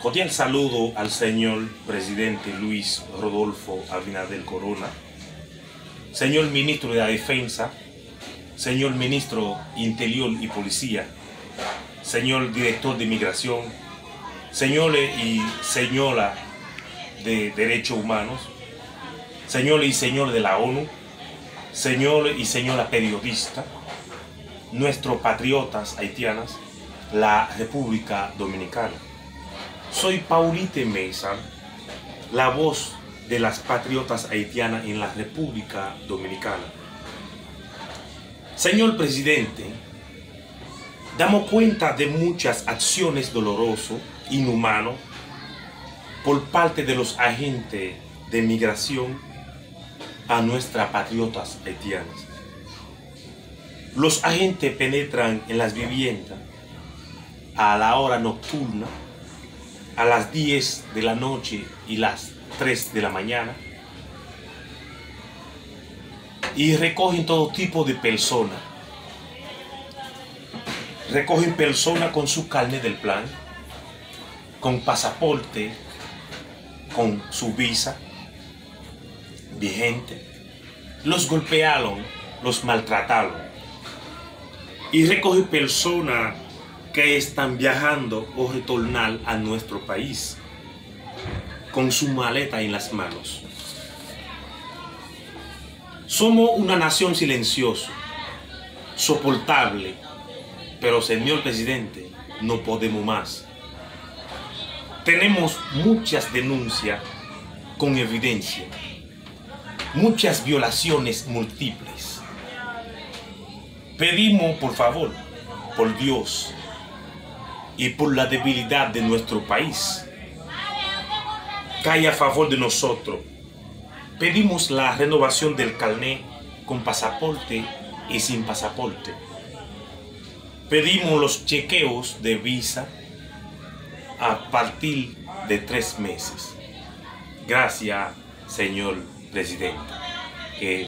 Cordial saludo al señor presidente Luis Rodolfo Abinader Corona, señor ministro de la Defensa, señor ministro Interior y Policía, señor director de Migración, señores y señora de Derechos Humanos, señores y señores de la ONU, señores y señora periodistas, nuestros patriotas haitianas, la República Dominicana. Soy Paulite Mesa, la voz de las patriotas haitianas en la República Dominicana. Señor presidente, damos cuenta de muchas acciones dolorosas, inhumanas, por parte de los agentes de migración a nuestras patriotas haitianas. Los agentes penetran en las viviendas a la hora nocturna, a las 10 de la noche y las 3 de la mañana, y recogen todo tipo de personas. Recogen personas con su carnet del plan, con pasaporte, con su visa vigente. Los golpearon, los maltrataron. Y recogen personas que están viajando o retornar a nuestro país con su maleta en las manos. Somos una nación silenciosa, soportable, pero señor presidente, no podemos más. Tenemos muchas denuncias con evidencia, muchas violaciones múltiples. Pedimos, por favor, por Dios y por la debilidad de nuestro país, cae a favor de nosotros. Pedimos la renovación del carnet con pasaporte y sin pasaporte. Pedimos los chequeos de visa a partir de 3 meses. Gracias, señor presidente.